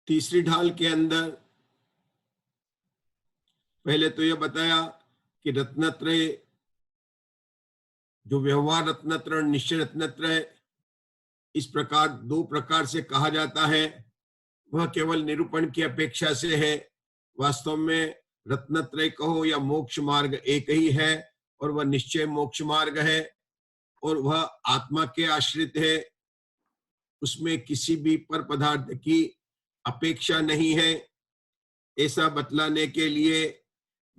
तीसरी ढाल के अंदर पहले तो यह बताया कि रत्नत्रय, जो व्यवहार रत्नत्रय और निश्चय रत्नत्रय, इस प्रकार दो प्रकार से कहा जाता है, वह केवल निरूपण की अपेक्षा से है। वास्तव में रत्नत्रय कहो या मोक्ष मार्ग एक ही है, और वह निश्चय मोक्ष मार्ग है, और वह आत्मा के आश्रित है। उसमें किसी भी पर पदार्थ की अपेक्षा नहीं है। ऐसा बतलाने के लिए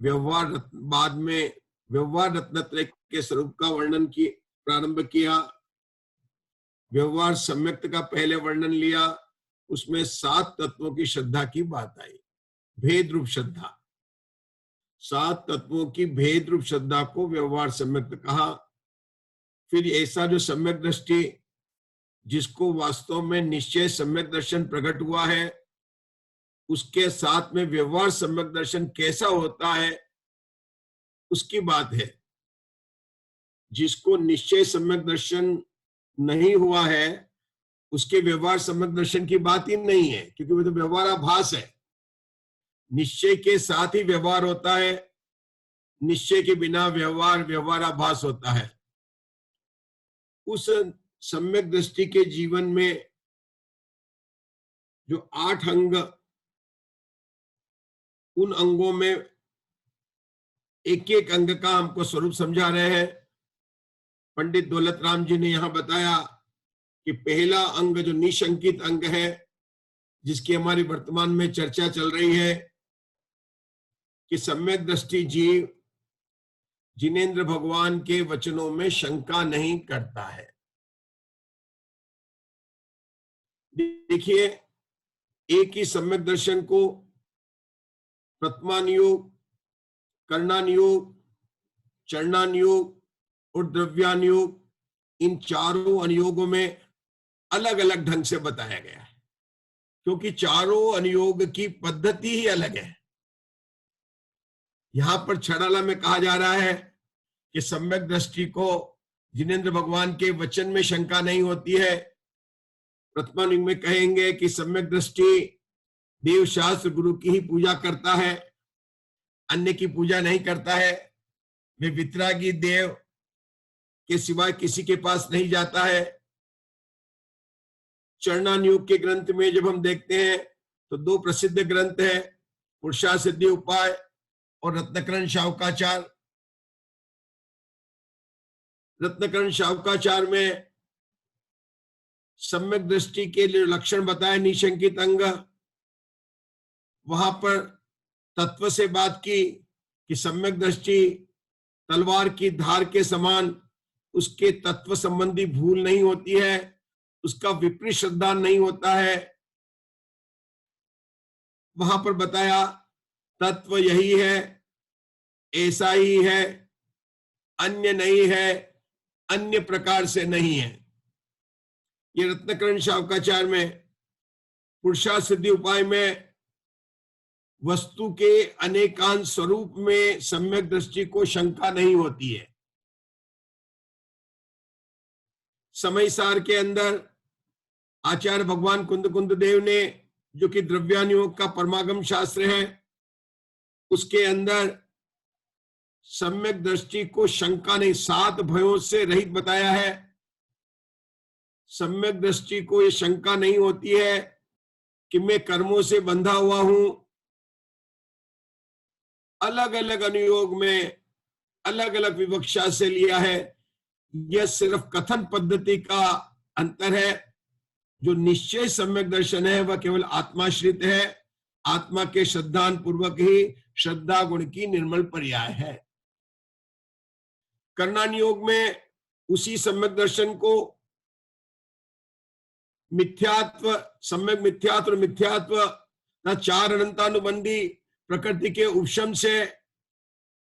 बाद में व्यवहार रत्नत्रय के स्वरूप का वर्णन की प्रारंभ किया। व्यवहार सम्यक्त का पहले वर्णन लिया, उसमें 7 तत्वों की श्रद्धा की बात आई, भेद रूप श्रद्धा। 7 तत्वों की भेद रूप श्रद्धा को व्यवहार सम्यक्त कहा। फिर ऐसा जो सम्यक दृष्टि, जिसको वास्तव में निश्चय सम्यक दर्शन प्रकट हुआ है, उसके साथ में व्यवहार सम्यक दर्शन कैसा होता है उसकी बात है। जिसको निश्चय सम्यक दर्शन नहीं हुआ है, उसके व्यवहार सम्यक दर्शन की बात ही नहीं है, क्योंकि वो तो व्यवहाराभास है। निश्चय के साथ ही व्यवहार होता है, निश्चय के बिना व्यवहार व्यवहाराभास होता है। उस सम्यक दृष्टि के जीवन में जो 8 अंग, उन अंगों में एक एक अंग का हमको स्वरूप समझा रहे हैं। पंडित दौलत राम जी ने यहां बताया कि पहला अंग जो निशंकित अंग है, जिसकी हमारी वर्तमान में चर्चा चल रही है, कि सम्यक दृष्टि जीव जिनेंद्र भगवान के वचनों में शंका नहीं करता है। देखिए, एक ही सम्यक दर्शन को प्रथमानुयोग, कर्णानुयोग, चरणानुयोग और द्रव्यानुयोग, इन चारों अनुयोगों में अलग अलग ढंग से बताया गया है, क्योंकि चारों अनुयोग की पद्धति ही अलग है। यहां पर छड़ाला में कहा जा रहा है कि सम्यक दृष्टि को जिनेंद्र भगवान के वचन में शंका नहीं होती है। प्रथमानुयोग में कहेंगे कि सम्यक दृष्टि देव शास्त्र गुरु की ही पूजा करता है, अन्य की पूजा नहीं करता है। वे वितरागी देव के सिवाय किसी के पास नहीं जाता है। चरणानुयोग के ग्रंथ में जब हम देखते हैं तो 2 प्रसिद्ध ग्रंथ है, पुरुषार्थ सिद्धि उपाय और रत्नकरण शावकाचार। रत्नकरण शावकाचार में सम्यक दृष्टि के लिए लक्षण बताए, निशंकित अंग, वहां पर तत्व से बात की कि सम्यक दृष्टि तलवार की धार के समान, उसके तत्व संबंधी भूल नहीं होती है, उसका विपरीत श्रद्धा नहीं होता है। वहां पर बताया तत्व यही है, ऐसा ही है, अन्य नहीं है, अन्य प्रकार से नहीं है। ये रत्नकरण शावकाचार में। पुरुषार्थ सिद्धि उपाय में वस्तु के अनेकांश स्वरूप में सम्यक दृष्टि को शंका नहीं होती है। समय सार के अंदर आचार्य भगवान कुंद देव ने, जो कि द्रव्यानुयोग का परमागम शास्त्र है, उसके अंदर सम्यक दृष्टि को शंका नहीं, 7 भयों से रहित बताया है। सम्यक दृष्टि को ये शंका नहीं होती है कि मैं कर्मों से बंधा हुआ हूं। अलग अलग अनुयोग में अलग अलग विवक्षा से लिया है। यह सिर्फ कथन पद्धति का अंतर है। जो निश्चय सम्यक दर्शन है वह केवल आत्माश्रित है, आत्मा के श्रद्धान पूर्वक ही श्रद्धा गुण की निर्मल पर्याय है। कर्णानुयोग में उसी सम्यक दर्शन को मिथ्यात्व, सम्यक मिथ्यात्व और मिथ्यात्व ना 4 अनंतानुबंधी प्रकृति के उपशम से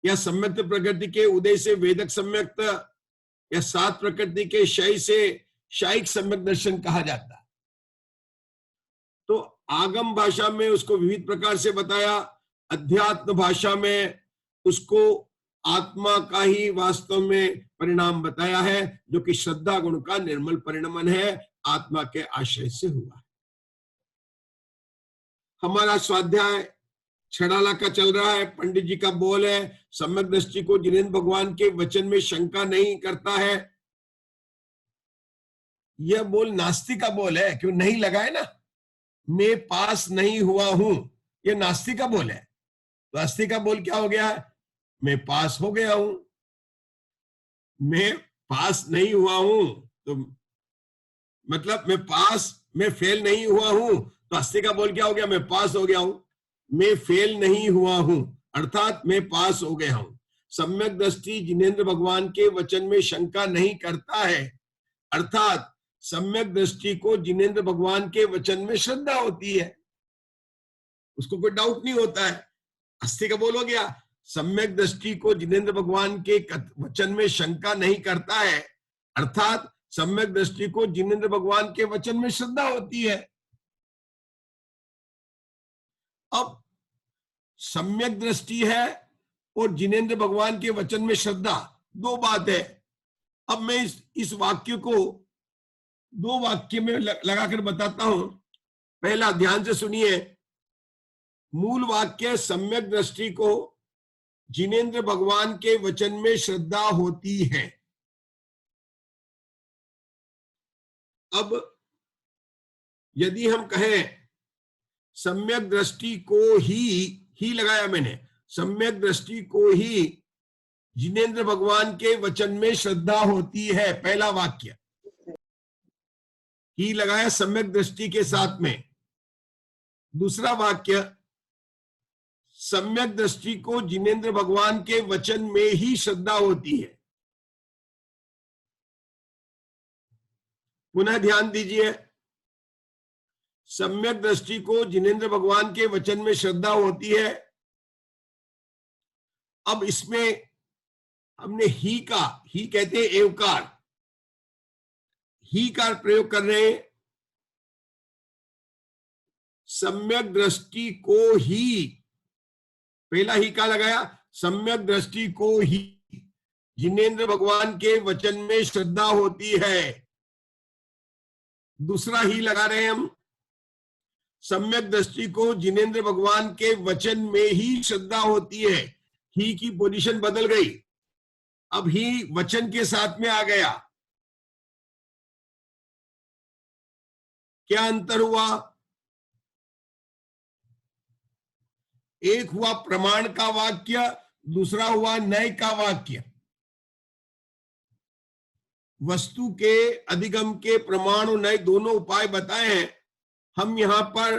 या सम्यक्त प्रकृति के उदय से वेदक सम्यक्त, या 7 प्रकृति के क्षय से शायिक सम्यक दर्शन कहा जाता है। तो आगम भाषा में उसको विविध प्रकार से बताया, अध्यात्म भाषा में उसको आत्मा का ही वास्तव में परिणाम बताया है, जो कि श्रद्धा गुण का निर्मल परिणमन है, आत्मा के आश्रय से हुआ है। हमारा स्वाध्याय छड़ाला का चल रहा है। पंडित जी का बोल है, सम्यक दृष्टि को जिनेंद्र भगवान के वचन में शंका नहीं करता है। यह बोल नास्तिक का बोल है, क्यों नहीं लगा है ना, मैं पास नहीं हुआ हूं, यह नास्तिक का बोल है। तो नास्तिक का बोल क्या हो गया है, मैं पास हो गया हूं, मैं पास नहीं हुआ हूं, तो मतलब मैं फेल नहीं हुआ हूं, तो नास्तिक का बोल क्या हो गया, मैं पास हो गया हूं। मैं फेल नहीं हुआ हूं अर्थात मैं पास हो गया हूं। सम्यक दृष्टि जिनेंद्र भगवान के वचन में शंका नहीं करता है, अर्थात सम्यक दृष्टि को जिनेंद्र भगवान के वचन में श्रद्धा होती है, उसको कोई डाउट नहीं होता है। अस्थि का बोल हो गया, सम्यक दृष्टि को जिनेंद्र भगवान के वचन में शंका नहीं करता है, अर्थात सम्यक दृष्टि को जिनेंद्र भगवान के वचन में श्रद्धा होती है। अब सम्यक दृष्टि है और जिनेंद्र भगवान के वचन में श्रद्धा, दो बात है। अब मैं इस वाक्य को दो वाक्य में लगाकर बताता हूं। पहला ध्यान से सुनिए, मूल वाक्य सम्यक दृष्टि को जिनेंद्र भगवान के वचन में श्रद्धा होती है। अब यदि हम कहें सम्यक दृष्टि को ही लगाया मैंने, सम्यक दृष्टि को ही जिनेंद्र भगवान के वचन में श्रद्धा होती है, पहला वाक्य ही लगाया सम्यक दृष्टि के साथ में। दूसरा वाक्य, सम्यक दृष्टि को जिनेंद्र भगवान के वचन में ही श्रद्धा होती है। पुनः ध्यान दीजिए, सम्यक दृष्टि को जिनेंद्र भगवान के वचन में श्रद्धा होती है। अब इसमें हमने ही कहते हैं एवकार, ही का प्रयोग कर रहे हैं। सम्यक दृष्टि को ही, पहला ही का लगाया, सम्यक दृष्टि को ही जिनेंद्र भगवान के वचन में श्रद्धा होती है। दूसरा ही लगा रहे हैं हम, सम्यक दृष्टि को जिनेंद्र भगवान के वचन में ही श्रद्धा होती है। ही की पोजीशन बदल गई, अब ही वचन के साथ में आ गया। क्या अंतर हुआ, एक हुआ प्रमाण का वाक्य, दूसरा हुआ न्याय का वाक्य। वस्तु के अधिगम के प्रमाण और न्याय दोनों उपाय बताए हैं। हम यहां पर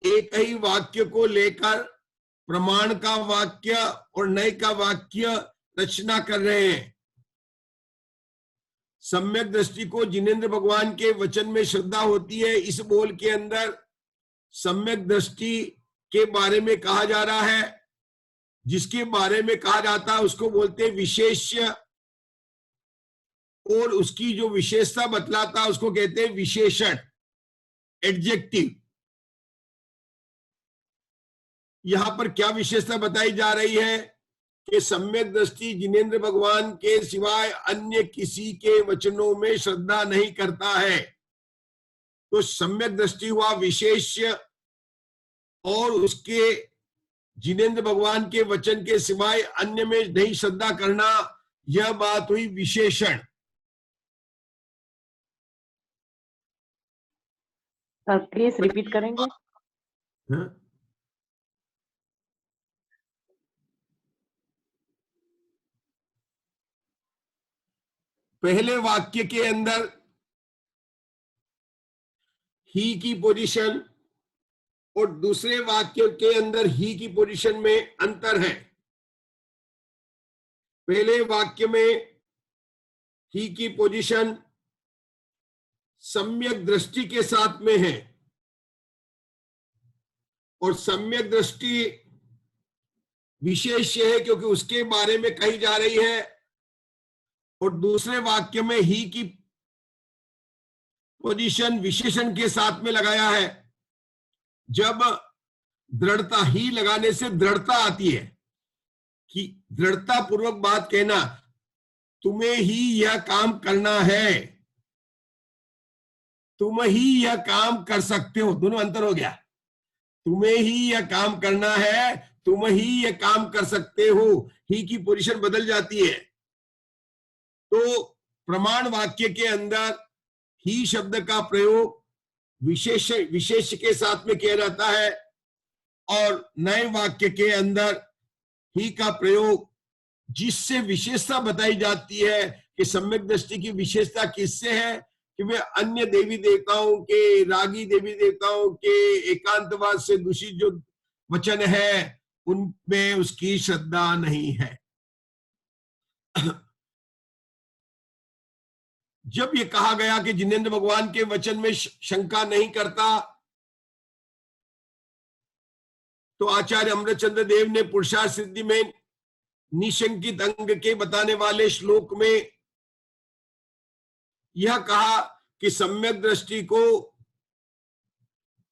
एक ही वाक्य को लेकर प्रमाण का वाक्य और न्याय का वाक्य रचना कर रहे हैं। सम्यक दृष्टि को जिनेंद्र भगवान के वचन में श्रद्धा होती है, इस बोल के अंदर सम्यक दृष्टि के बारे में कहा जा रहा है। जिसके बारे में कहा जाता है उसको बोलते हैं विशेष्य, और उसकी जो विशेषता बतलाता है उसको कहते हैं विशेषण, एडजेक्टिव। यहां पर क्या विशेषता बताई जा रही है कि सम्यक दृष्टि जिनेंद्र भगवान के सिवाय अन्य किसी के वचनों में श्रद्धा नहीं करता है। तो सम्यक दृष्टि हुआ विशेष्य, और उसके जिनेंद्र भगवान के वचन के सिवाय अन्य में नहीं श्रद्धा करना, यह बात हुई विशेषण। प्लीज रिपीट करेंगे? पहले वाक्य के अंदर ही की पोजीशन और दूसरे वाक्य के अंदर ही की पोजीशन में अंतर है। पहले वाक्य में ही की पोजीशन सम्यक दृष्टि के साथ में है, और सम्यक दृष्टि विशेष है क्योंकि उसके बारे में कही जा रही है। और दूसरे वाक्य में ही की पोजीशन विशेषण के साथ में लगाया है। जब दृढ़ता, ही लगाने से दृढ़ता आती है कि दृढ़ता पूर्वक बात कहना, तुम्हें ही यह काम करना है, तुम ही यह काम कर सकते हो, दोनों अंतर हो गया। तुम्हें ही यह काम करना है, तुम ही यह काम कर सकते हो, ही की पोजीशन बदल जाती है। तो प्रमाण वाक्य के अंदर ही शब्द का प्रयोग विशेष के साथ में किया जाता है, और नए वाक्य के अंदर ही का प्रयोग जिससे विशेषता बताई जाती है कि सम्यक दृष्टि की विशेषता किससे है कि वे अन्य देवी देवताओं के, रागी देवी देवताओं के एकांतवाद से दूषित जो वचन है उनमें उसकी श्रद्धा नहीं है। जब ये कहा गया कि जिनेंद्र भगवान के वचन में शंका नहीं करता, तो आचार्य अमृतचंद्र देव ने पुरुषार्थ सिद्धि में निशंकित अंग के बताने वाले श्लोक में यह कहा कि सम्यक दृष्टि को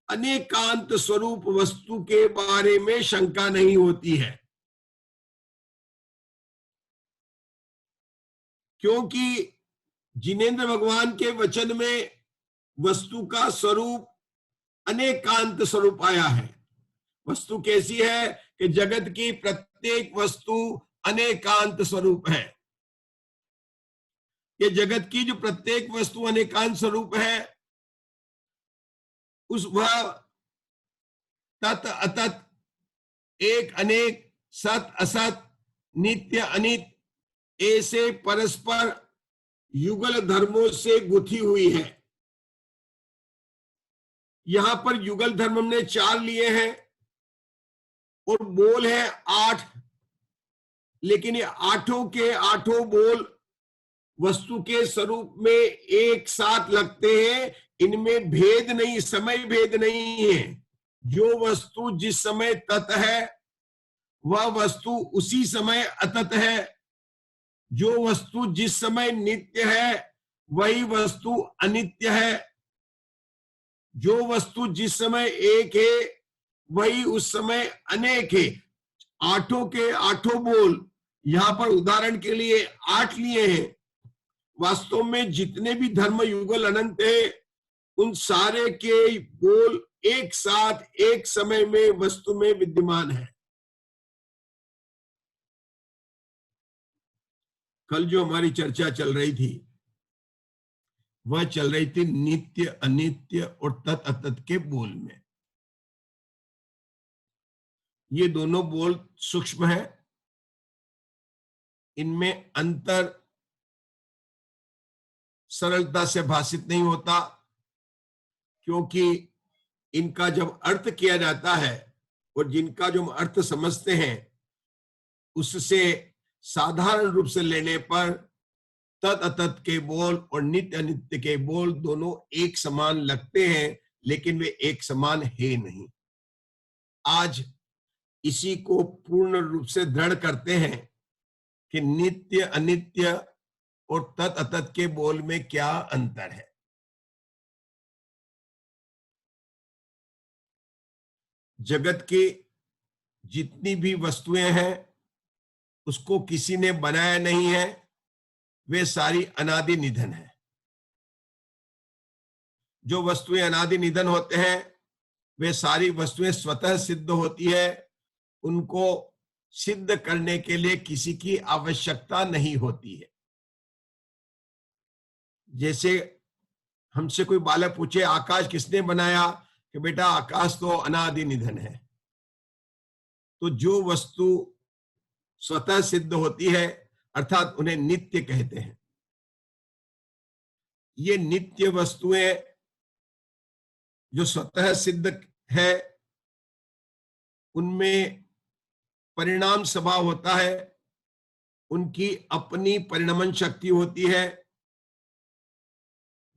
अनेकांत स्वरूप वस्तु के बारे में शंका नहीं होती है, क्योंकि जिनेंद्र भगवान के वचन में वस्तु का स्वरूप अनेकांत स्वरूप आया है। वस्तु कैसी है कि जगत की प्रत्येक वस्तु अनेकांत स्वरूप है। ये जगत की जो प्रत्येक वस्तु अनेकांत स्वरूप है, उस वह तत् अतत्, एक अनेक, सत असत, नित्य अनित्य, ऐसे परस्पर युगल धर्मों से गुथी हुई है। यहां पर युगल धर्म हमने 4 लिए हैं और बोल है 8, लेकिन ये 8 के 8 बोल वस्तु के स्वरूप में एक साथ लगते हैं। इनमें भेद नहीं, समय भेद नहीं है। जो वस्तु जिस समय तत् है वह वस्तु उसी समय अतत है। जो वस्तु जिस समय नित्य है वही वस्तु अनित्य है। जो वस्तु जिस समय एक है वही उस समय अनेक है। 8 के 8 बोल यहां पर उदाहरण के लिए 8 लिए हैं। वास्तव में जितने भी धर्म युगल अनंत है उन सारे के बोल एक साथ एक समय में वस्तु में विद्यमान है। कल जो हमारी चर्चा चल रही थी वह चल रही थी नित्य अनित्य और तत् अतत् के बोल में। ये दोनों बोल सूक्ष्म है, इनमें अंतर सरलता से भाषित नहीं होता, क्योंकि इनका जब अर्थ किया जाता है और जिनका जो अर्थ समझते हैं उससे साधारण रूप से लेने पर तत् अतत् के बोल और नित्य अनित्य के बोल दोनों एक समान लगते हैं, लेकिन वे एक समान है नहीं। आज इसी को पूर्ण रूप से दृढ़ करते हैं कि नित्य अनित्य और तत् अतत् के बोल में क्या अंतर है। जगत की जितनी भी वस्तुएं हैं उसको किसी ने बनाया नहीं है, वे सारी अनादि निधन है। जो वस्तुएं अनादि निधन होते हैं वे सारी वस्तुएं स्वतः सिद्ध होती है। उनको सिद्ध करने के लिए किसी की आवश्यकता नहीं होती है। जैसे हमसे कोई बालक पूछे आकाश किसने बनाया, कि बेटा आकाश तो अनादि निधन है। तो जो वस्तु स्वतः सिद्ध होती है अर्थात उन्हें नित्य कहते हैं। ये नित्य वस्तुएं जो स्वतः सिद्ध है उनमें परिणाम स्वभाव होता है, उनकी अपनी परिणमन शक्ति होती है।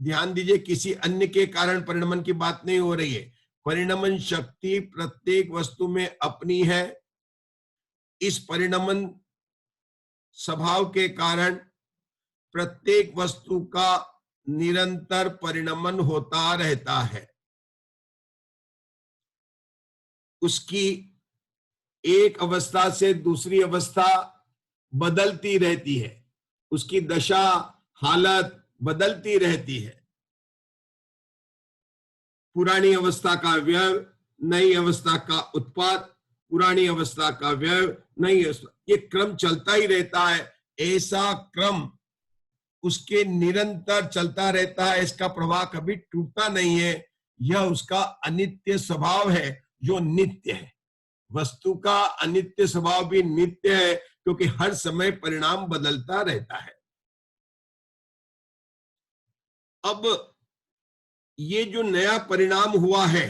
ध्यान दीजिए, किसी अन्य के कारण परिणमन की बात नहीं हो रही है। परिणमन शक्ति प्रत्येक वस्तु में अपनी है। इस परिणमन स्वभाव के कारण प्रत्येक वस्तु का निरंतर परिणमन होता रहता है। उसकी एक अवस्था से दूसरी अवस्था बदलती रहती है, उसकी दशा हालत बदलती रहती है। पुरानी अवस्था का अवयव नई अवस्था का उत्पाद, पुरानी अवस्था का व्यय, नई अवस्था, ये क्रम चलता ही रहता है। ऐसा क्रम उसके निरंतर चलता रहता है, इसका प्रवाह कभी टूटता नहीं है। यह उसका अनित्य स्वभाव है जो नित्य है। वस्तु का अनित्य स्वभाव भी नित्य है, क्योंकि हर समय परिणाम बदलता रहता है। अब ये जो नया परिणाम हुआ है,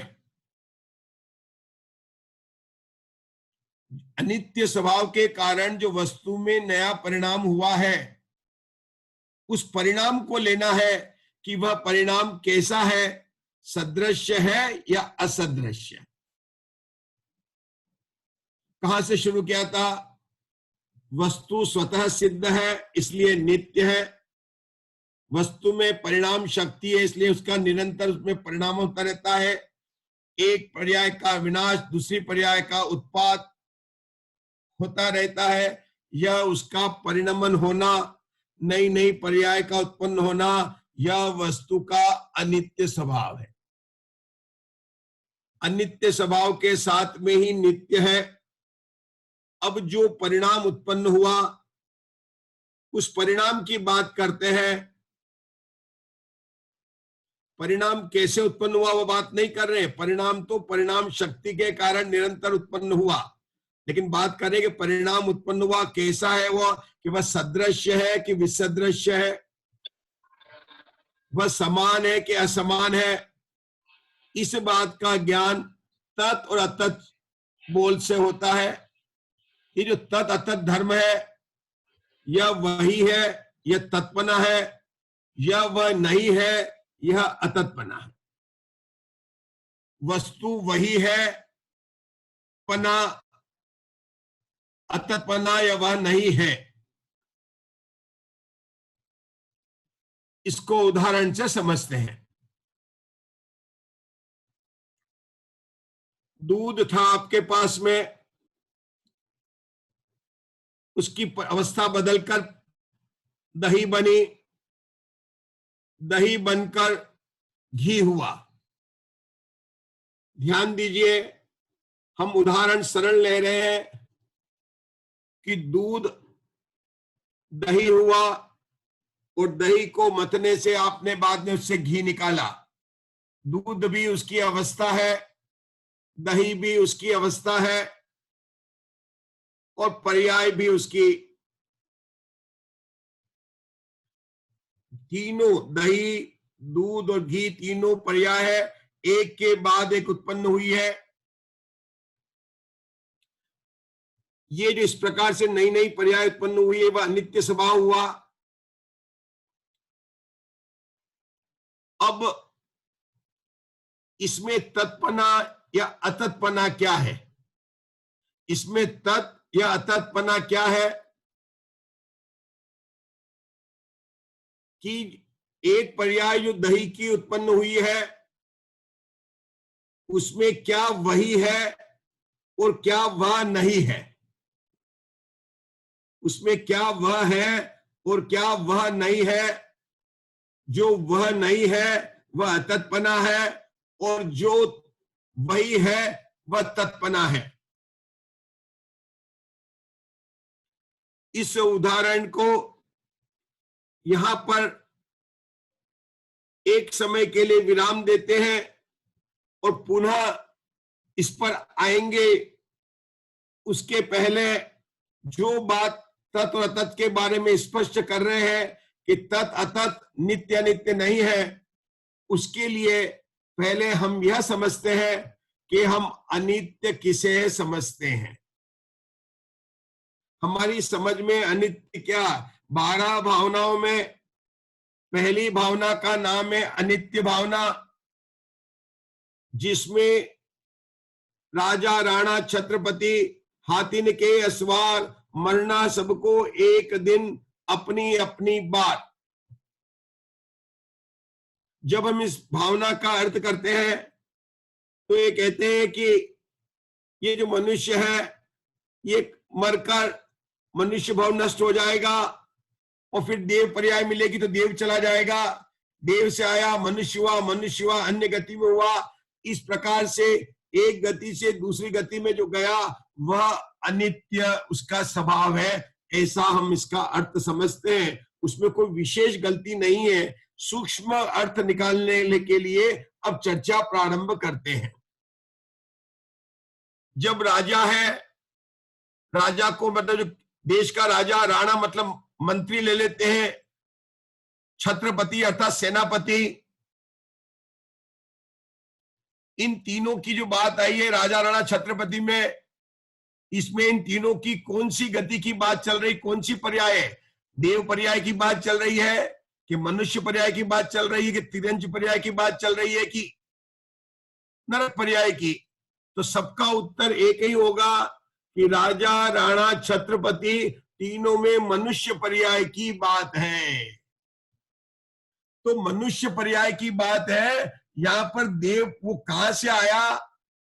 अनित्य स्वभाव के कारण जो वस्तु में नया परिणाम हुआ है, उस परिणाम को लेना है कि वह परिणाम कैसा है, सदृश्य है या असदृश्य। कहां से शुरू किया था? वस्तु स्वतः सिद्ध है इसलिए नित्य है। वस्तु में परिणाम शक्ति है इसलिए उसका निरंतर उसमें परिणाम होता रहता है। एक पर्याय का विनाश दूसरी पर्याय का उत्पाद होता रहता है। यह उसका परिणमन होना, नई नई पर्याय का उत्पन्न होना, यह वस्तु का अनित्य स्वभाव है। अनित्य स्वभाव के साथ में ही नित्य है। अब जो परिणाम उत्पन्न हुआ, उस परिणाम की बात करते हैं। परिणाम कैसे उत्पन्न हुआ वो बात नहीं कर रहे हैं। परिणाम तो परिणाम शक्ति के कारण निरंतर उत्पन्न हुआ, लेकिन बात करें कि परिणाम उत्पन्न हुआ कैसा है, वो कि वह सदृश्य है कि विसदृश्य है, वह समान है कि असमान है। इस बात का ज्ञान तत् और अतत् बोल से होता है। ये जो तत् अतत् धर्म है, यह वही है, यह तत्पना है, यह वह नहीं है, यह अतत्पना है। वस्तु वही है, पना अतत्पना या वह नहीं है। इसको उदाहरण से समझते हैं। दूध था आपके पास में, उसकी अवस्था बदलकर दही बनी, दही बनकर घी हुआ। ध्यान दीजिए, हम उदाहरण सरल ले रहे हैं कि दूध दही हुआ और दही को मतने से आपने बाद में उससे घी निकाला। दूध भी उसकी अवस्था है, दही भी उसकी अवस्था है और पर्याय भी उसकी। तीनों दही, दूध और घी तीनों पर्याय है, एक के बाद एक उत्पन्न हुई है। ये जो इस प्रकार से नई नई पर्याय उत्पन्न हुई है, वह नित्य स्वभाव हुआ। अब इसमें तत्पना या अतत्पना क्या है? इसमें तत् या अतत्पना क्या है कि एक पर्याय जो दही की उत्पन्न हुई है, उसमें क्या वही है और क्या वह नहीं है। उसमें क्या वह है और क्या वह नहीं है। जो वह नहीं है वह तत्पना है और जो वही है वह तत्पना है। इस उदाहरण को यहां पर एक समय के लिए विराम देते हैं और पुनः इस पर आएंगे। उसके पहले जो बात तत् और अतत् के बारे में स्पष्ट कर रहे हैं कि तत् अतत् नित्य अनित्य नहीं है, उसके लिए पहले हम यह समझते हैं कि हम अनित्य किसे समझते हैं। हमारी समझ में अनित्य क्या? 12 भावनाओं में पहली भावना का नाम है अनित्य भावना, जिसमें राजा राणा छत्रपति हाथिन के असवार मरना सबको एक दिन अपनी अपनी बात। जब हम इस भावना का अर्थ करते हैं तो ये कहते हैं कि ये जो मनुष्य है ये मरकर मनुष्य भाव नष्ट हो जाएगा और फिर देव पर्याय मिलेगी तो देव चला जाएगा। देव से आया मनुष्य हुआ, मनुष्य हुआ अन्य गति में हुआ। इस प्रकार से एक गति से दूसरी गति में जो गया वह अनित्य उसका स्वभाव है, ऐसा हम इसका अर्थ समझते हैं। उसमें कोई विशेष गलती नहीं है। सूक्ष्म अर्थ निकालने के लिए अब चर्चा प्रारंभ करते हैं। जब राजा है, राजा को मतलब जो देश का राजा, राणा मतलब मंत्री ले लेते हैं, छत्रपति अर्थात सेनापति, इन तीनों की जो बात आई है राजा राणा छत्रपति में, इसमें इन तीनों की कौन सी गति की बात चल रही, कौन सी पर्याय है? देव पर्याय की बात चल रही है कि मनुष्य पर्याय की बात चल रही है कि तिरंज पर्याय की बात चल रही है कि नरक पर्याय की? तो सबका उत्तर एक ही होगा कि राजा राणा छत्रपति तीनों में मनुष्य पर्याय की बात है। तो मनुष्य पर्याय की बात है। यहाँ पर देव वो कहां से आया,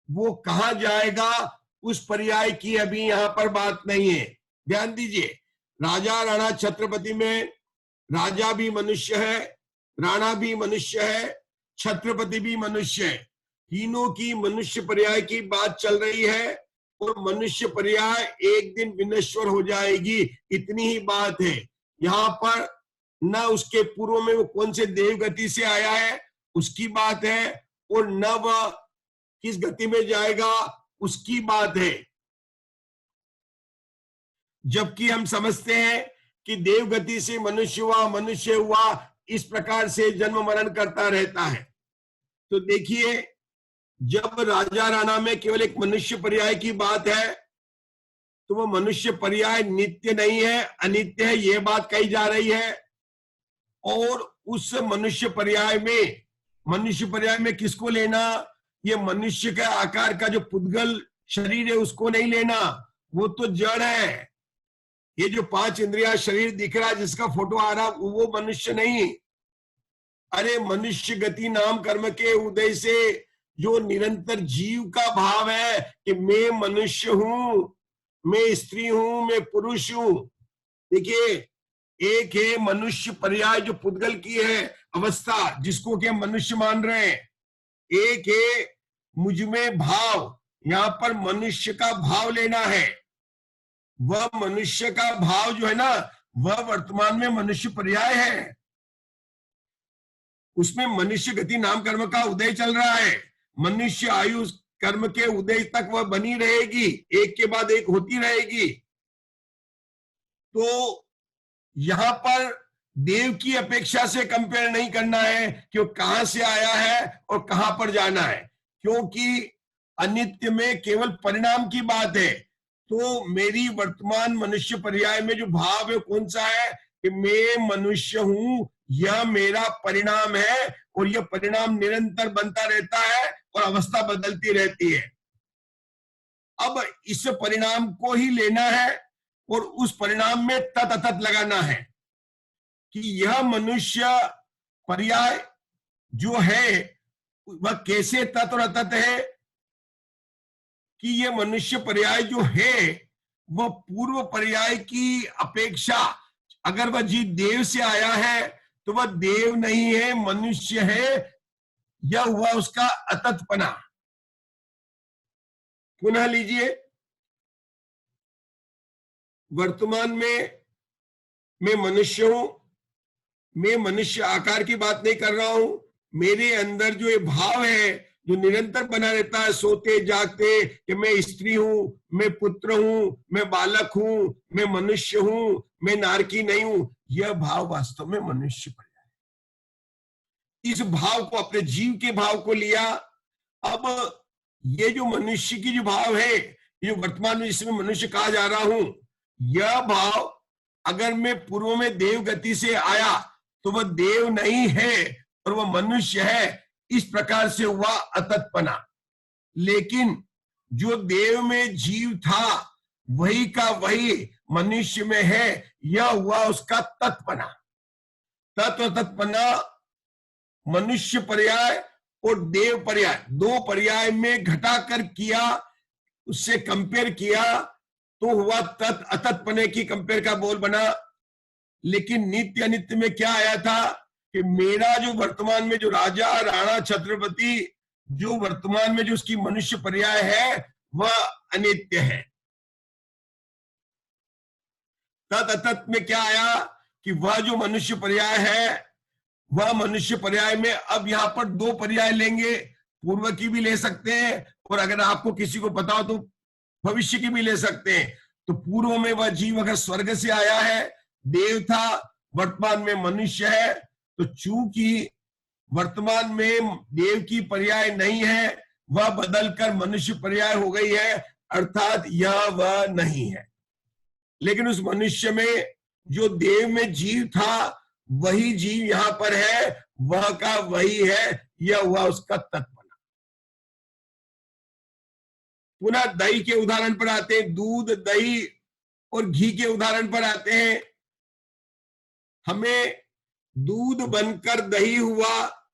वो कहां जाएगा, उस पर्याय की अभी यहाँ पर बात नहीं है। ध्यान दीजिए, राजा राणा छत्रपति में राजा भी मनुष्य है, राणा भी मनुष्य है, छत्रपति भी मनुष्य है। तीनों की मनुष्य पर्याय की बात चल रही है और मनुष्य पर्याय एक दिन विनश्वर हो जाएगी, इतनी ही बात है। यहाँ पर न उसके पूर्व में वो कौन से देव गति से आया है उसकी बात है, और न वह किस गति में जाएगा उसकी बात है। जबकि हम समझते हैं कि देव गति से मनुष्य हुआ, मनुष्य हुआ, इस प्रकार से जन्म मरण करता रहता है। तो देखिए, जब राजा राणा में केवल एक मनुष्य पर्याय की बात है तो वो मनुष्य पर्याय नित्य नहीं है, अनित्य है, ये बात कही जा रही है। और उस मनुष्य पर्याय में किसको लेना? ये मनुष्य के आकार का जो पुद्गल शरीर है उसको नहीं लेना, वो तो जड़ है। ये जो 5 इंद्रिया शरीर दिख रहा है जिसका फोटो आ रहा वो मनुष्य नहीं। अरे मनुष्य गति नाम कर्म के उदय से जो निरंतर जीव का भाव है कि मैं मनुष्य हूं, मैं स्त्री हूं, मैं पुरुष हूं। देखिए, एक है मनुष्य पर्याय जो पुद्गल की है अवस्था, जिसको कि हम मनुष्य मान रहे हैं। एक है मुझ में भाव, यहाँ पर मनुष्य का भाव लेना है। वह मनुष्य का भाव जो है ना, वह वर्तमान में मनुष्य पर्याय है। उसमें मनुष्य गति नाम कर्म का उदय चल रहा है। मनुष्य आयु कर्म के उदय तक वह बनी रहेगी, एक के बाद एक होती रहेगी। तो यहां पर देव की अपेक्षा से कंपेयर नहीं करना है कि वो कहां से आया है और कहां पर जाना है, क्योंकि अनित्य में केवल परिणाम की बात है। तो मेरी वर्तमान मनुष्य पर्याय में जो भाव है कौन सा है कि मैं मनुष्य हूं, यह मेरा परिणाम है और यह परिणाम निरंतर बनता रहता है और अवस्था बदलती रहती है। अब इस परिणाम को ही लेना है और उस परिणाम में तत् अतत् लगाना है कि यह मनुष्य पर्याय जो है वह कैसे तत् और अतत् है, कि यह मनुष्य पर्याय जो है वह पूर्व पर्याय की अपेक्षा, अगर वह जीव देव से आया है तो वह देव नहीं है, मनुष्य है। यह हुआ उसका अतत्पना। पुनः लीजिए, वर्तमान में मैं मनुष्य हूं, मैं मनुष्य आकार की बात नहीं कर रहा हूं। मेरे अंदर जो ये भाव है जो निरंतर बना रहता है सोते जागते कि मैं स्त्री हूं, मैं पुत्र हूं, मैं बालक हूं, मैं मनुष्य हूं, मैं नारकी नहीं हूं, यह भाव वास्तव में मनुष्य पर्याय। इस भाव को, अपने जीव के भाव को लिया। अब ये जो मनुष्य की जो भाव है, ये वर्तमान में जिसमें मनुष्य कहा जा रहा हूं, यह भाव अगर मैं पूर्व में देव गति से आया तो वह देव नहीं है और वह मनुष्य है। इस प्रकार से हुआ अतत्पना। लेकिन जो देव में जीव था वही का वही मनुष्य में है, यह हुआ उसका तत्पना। तत्व तत्पना मनुष्य पर्याय और देव पर्याय, दो पर्याय में घटाकर किया, उससे कंपेयर किया तो हुआ तत् अतत्पने की कंपेयर का बोल बना। लेकिन नित्य अनित्य में क्या आया था कि मेरा जो वर्तमान में जो राजा राणा छत्रपति जो वर्तमान में जो उसकी मनुष्य पर्याय है वह अनित्य है। तत् में क्या आया कि वह जो मनुष्य पर्याय है, वह मनुष्य पर्याय में अब यहां पर दो पर्याय लेंगे, पूर्व की भी ले सकते हैं और अगर आपको किसी को पता हो तो भविष्य की भी ले सकते हैं। तो पूर्व में वह जीव अगर स्वर्ग से आया है, देव था, वर्तमान में मनुष्य है, तो चूंकि वर्तमान में देव की पर्याय नहीं है, वह बदलकर मनुष्य पर्याय हो गई है, अर्थात यह वह नहीं है। लेकिन उस मनुष्य में जो देव में जीव था वही जीव यहां पर है, वह का वही है, यह हुआ उसका तत्पना। पुनः दही के उदाहरण पर आते हैं, दूध, दही और घी के उदाहरण पर आते हैं। हमें दूध बनकर दही हुआ,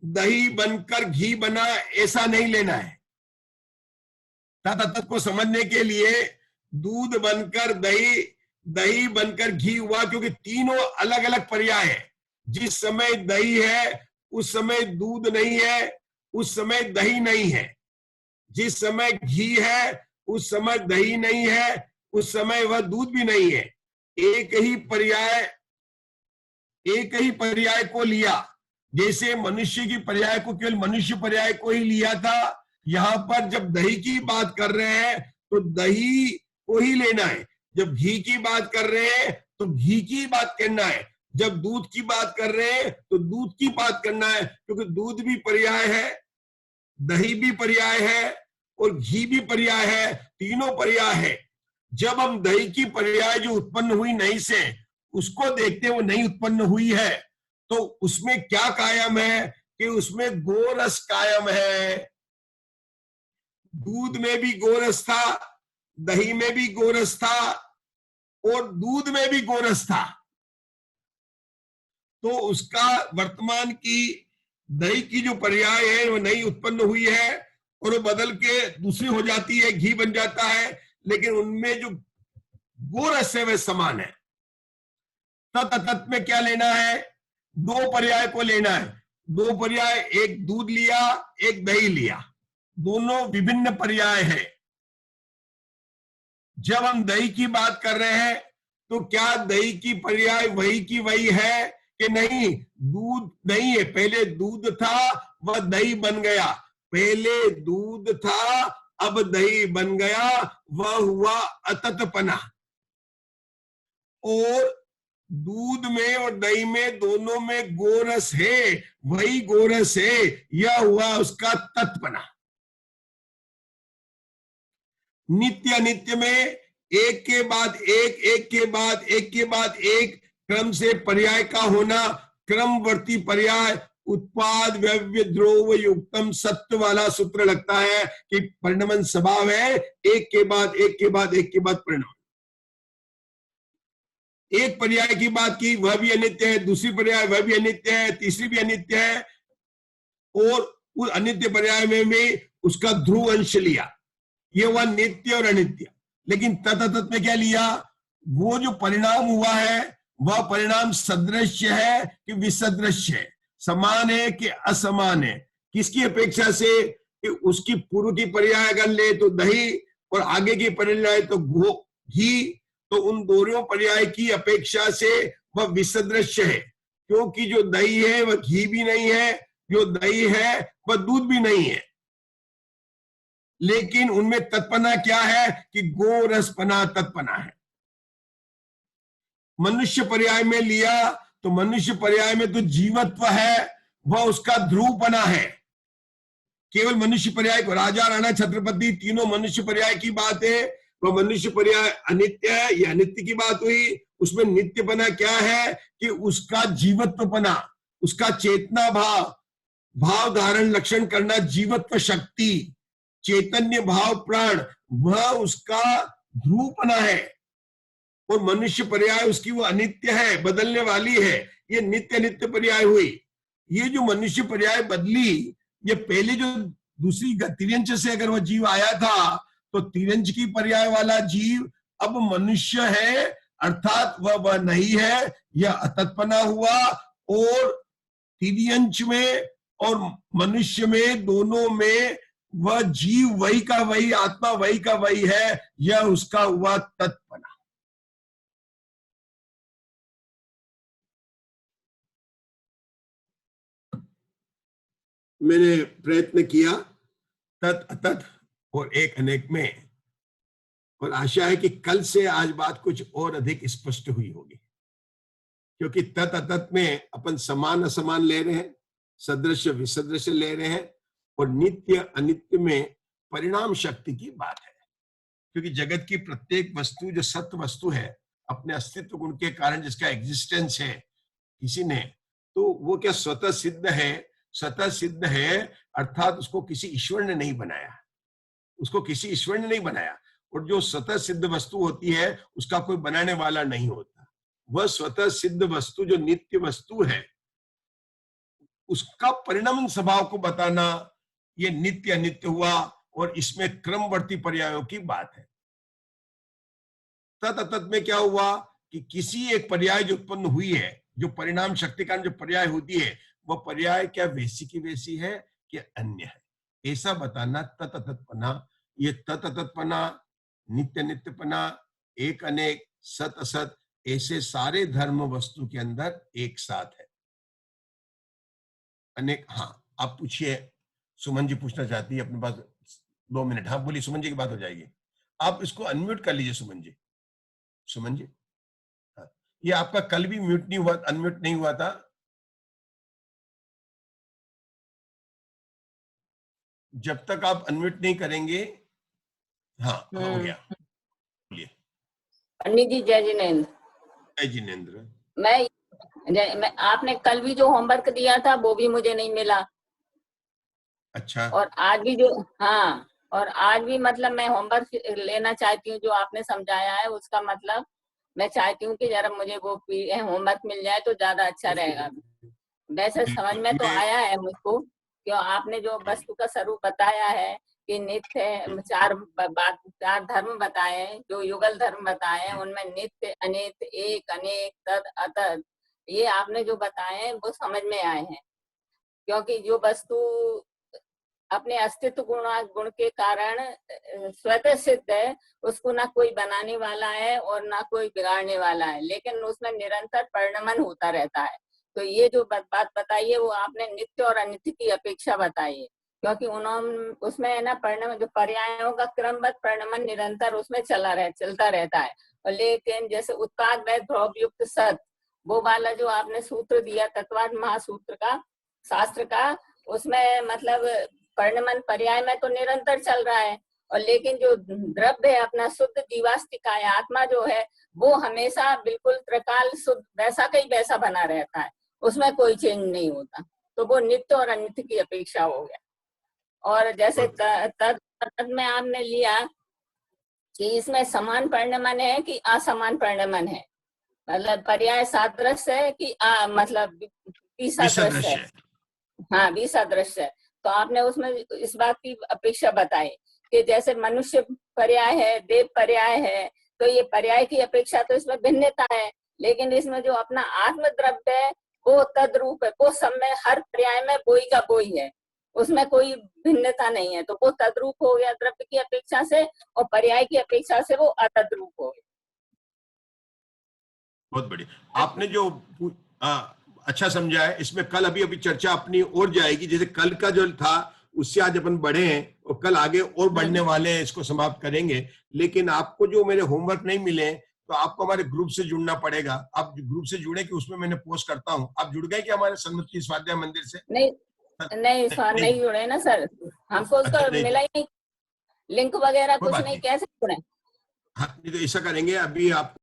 दही बनकर घी बना, ऐसा नहीं लेना है। तत्व को समझने के लिए दूध बनकर दही, दही बनकर घी हुआ, क्योंकि तीनों अलग अलग पर्याय है। जिस समय दही है उस समय दूध नहीं है, उस समय दही नहीं है। जिस समय घी है उस समय दही नहीं है, उस समय वह दूध भी नहीं है। एक ही पर्याय को लिया। जैसे मनुष्य की पर्याय को केवल मनुष्य पर्याय को ही लिया था, यहां पर जब दही की बात कर रहे हैं तो दही को ही लेना है। जब घी की बात कर रहे हैं तो घी की बात करना है। जब दूध की बात कर रहे हैं तो दूध की बात करना है, क्योंकि दूध भी पर्याय है, दही भी पर्याय है और घी भी पर्याय है, तीनों पर्याय है। जब हम दही की पर्याय जो उत्पन्न हुई नहीं से उसको देखते हैं, वो नहीं उत्पन्न हुई है, तो उसमें क्या कायम है कि उसमें गोरस कायम है। दूध में भी गोरस था, दही में भी गोरस था और दूध में भी गोरस था। तो उसका वर्तमान की दही की जो पर्याय है वो नहीं उत्पन्न हुई है और वो बदल के दूसरी हो जाती है, घी बन जाता है, लेकिन उनमें जो गोरस है वह समान है। तत् में क्या लेना है? दो पर्याय को लेना है। दो पर्याय, एक दूध लिया, एक दही लिया, दोनों विभिन्न पर्याय है। जब हम दही की बात कर रहे हैं तो क्या दही की पर्याय वही की वही है कि नहीं? दूध नहीं है, पहले दूध था वह दही बन गया, पहले दूध था अब दही बन गया, वह हुआ अततपना। और दूध में और दही में दोनों में गोरस है, वही गोरस है, यह हुआ उसका तत्पना। नित्य अनित्य में एक के बाद एक, एक के बाद एक के बाद एक क्रम से पर्याय का होना, क्रमवर्ती पर्याय, उत्पाद व्यव्य द्रोव युक्तम सत्व वाला सूत्र लगता है कि परिणमन स्वभाव है, एक के बाद एक के बाद एक के बाद परिणाम। एक पर्याय की बात की, वह भी अनित्य है, दूसरी पर्याय वह भी अनित्य है, तीसरी भी अनित्य है, और उस अनित्य पर्याय में भी उसका ध्रुव अंश लिया, ये हुआ नित्य और अनित्य। लेकिन तत् में क्या लिया? वो जो परिणाम हुआ है वह परिणाम सदृश्य है कि विसदृश्य है, समान है कि असमान है। किसकी अपेक्षा से? कि उसकी पूर्व की पर्याय अगर ले तो दही और आगे की पर्याय तो घी, तो उन दोनों पर्याय की अपेक्षा से वह विसदृश्य है, क्योंकि जो दही है वह घी भी नहीं है, जो दही है वह दूध भी नहीं है। लेकिन उनमें तत्पना क्या है कि गोरसपना तत्पना है। मनुष्य पर्याय में लिया तो मनुष्य पर्याय में तो जीवत्व है, वह उसका ध्रुवपना है। केवल मनुष्य पर्याय को, राजा राणा छत्रपति तीनों मनुष्य पर्याय की बात है, वह मनुष्य पर्याय अनित्य है, यह अनित्य की बात हुई। उसमें नित्यपना क्या है कि उसका जीवत्वपना, उसका चेतना भाव, भाव धारण लक्षण करना, जीवत्व शक्ति, चैतन्य भाव प्राण, वह उसका ध्रुवपना है। और मनुष्य पर्याय उसकी वो अनित्य है, बदलने वाली है, ये नित्य नित्य पर्याय हुई। ये जो मनुष्य पर्याय बदली, ये पहले जो दूसरी तिर्यंच से अगर वह जीव आया था तो तिर्यंच की पर्याय वाला जीव अब मनुष्य है, अर्थात वह नहीं है, यह अतत्पना हुआ। और तिर्यंच में और मनुष्य में, दोनों में वह जीव वही का वही, आत्मा वही का वही है, यह उसका हुआ तत्पना। मैंने प्रयत्न किया तत् अतत् और एक अनेक में, और आशा है कि कल से आज बात कुछ और अधिक स्पष्ट हुई होगी, क्योंकि तत् अतत् में अपन समान असमान ले रहे हैं, सदृश विसदृश ले रहे हैं, और नित्य अनित्य में परिणाम शक्ति की बात है। क्योंकि जगत की प्रत्येक वस्तु जो सत्य वस्तु है, अपने अस्तित्व गुण के कारण जिसका एग्जिस्टेंस है किसी ने, तो वो क्या स्वतः सिद्ध है? स्वतः सिद्ध है अर्थात उसको किसी ईश्वर ने नहीं बनाया, उसको किसी ईश्वर ने नहीं बनाया। और जो स्वतः सिद्ध वस्तु होती है उसका कोई बनाने वाला नहीं होता। वह स्वतः सिद्ध वस्तु जो नित्य वस्तु है, उसका परिणाम स्वभाव को बताना, ये नित्य अनित्य हुआ, और इसमें क्रमवर्ती पर्यायों की बात है। तत् अतत् में क्या हुआ कि किसी एक पर्याय जो उत्पन्न हुई है, जो परिणाम शक्ति कारण जो पर्याय होती है, वह पर्याय क्या वैसी की वैसी है कि अन्य है, ऐसा बताना तत् अतत्पना। ये तत् अतत्पना, नित्य नित्यपना, एक अनेक, सत असत, ऐसे सारे धर्म वस्तु के अंदर एक साथ है। अनेक, हाँ आप पूछिए। सुमन जी पूछना चाहती है, अपने पास 2 मिनट। हाँ बोलिए, सुमन जी की बात हो जाएगी। आप इसको अनम्यूट कर लीजिए सुमन जी। सुमन जी, हाँ, ये आपका कल भी म्यूट नहीं हुआ, अनम्यूट नहीं हुआ था। जब तक आप अनम्यूट नहीं करेंगे, हाँ हो गया, बोलिए। पंडित जी जय जिनेन्द्र। जय जिनेन्द्र। मैं आपने कल भी जो होमवर्क दिया था वो भी मुझे नहीं मिला। अच्छा। और आज भी जो, हाँ, और आज भी मतलब मैं होमवर्क लेना चाहती हूँ, जो आपने समझाया है उसका मतलब मैं चाहती हूँ कि जरा मुझे वो होमवर्क मिल जाए तो ज्यादा अच्छा रहेगा। वैसे समझ में तो आया है मुझको, क्यों आपने जो वस्तु का स्वरूप बताया है कि नित्य, चार धर्म बताए, जो युगल धर्म बताए, उनमें नित्य, अनित्य, एक, अनेक, तद, अतद, ये आपने जो बताए हैं वो समझ में आए हैं। क्योंकि जो वस्तु अपने अस्तित्व गुण के कारण स्वतः सिद्ध है, उसको ना कोई बनाने वाला है और ना कोई बिगाड़ने वाला है, लेकिन उसमें निरंतर परिणमन होता रहता है। तो ये जो बात बताई है वो आपने नित्य और अनित्य की अपेक्षा बताई है, क्योंकि उन्होंने उसमें है ना परिणमन, जो पर्यायों का क्रमबद्ध परिणमन निरंतर उसमें चलता रहता है। और लेकिन जैसे उत्पाद वैध भोग युक्त सत, वो वाला जो आपने सूत्र दिया तत्वाद महासूत्र का, शास्त्र का, उसमें मतलब परिणमन पर्याय में तो निरंतर चल रहा है, और लेकिन जो द्रव्य है अपना शुद्ध जीवास्तिका है, आत्मा जो है, वो हमेशा बिल्कुल त्रिकाल शुद्ध वैसा का ही वैसा बना रहता है, उसमें कोई चेंज नहीं होता। तो वो नित्य और अनित्य की अपेक्षा हो गया। और जैसे तद में आपने लिया कि इसमें समान परिणमन है कि असमान परिणमन है, मतलब पर्याय सादृश्य है कि मतलब विसदृश्य है। हाँ, विसदृश्य है। तो आपने उसमें इस बात की अपेक्षा बताई कि जैसे मनुष्य पर्याय है, देव पर्याय है, तो ये पर्याय की अपेक्षा तो इसमें भिन्नता है, लेकिन इसमें जो अपना आत्म द्रव्य है वो तद्रूप है, वो सब में हर पर्याय में बोई का बोई है, उसमें कोई भिन्नता नहीं है। तो वो तद्रूप हो गया द्रव्य की अपेक्षा से, और पर्याय की अपेक्षा से वो अतद्रूप हो गया। बहुत बढ़िया, आपने जो अच्छा समझा है। इसमें कल अभी चर्चा अपनी और जाएगी, जैसे कल का जो था उससे आज अपन बढ़े हैं और कल आगे और बढ़ने वाले हैं, इसको समाप्त करेंगे। लेकिन आपको जो मेरे होमवर्क नहीं मिले तो आपको हमारे ग्रुप से जुड़ना पड़ेगा। आप ग्रुप से जुड़े कि उसमें मैंने पोस्ट करता हूँ। आप जुड़ गए कि हमारे सन्मति स्वाध्याय मंदिर से? नहीं जुड़े ना सर, हमको उसका मिला ही नहीं, लिंक वगैरह कुछ नहीं, कैसे जुड़े? हाँ, तो ऐसा करेंगे, अभी आप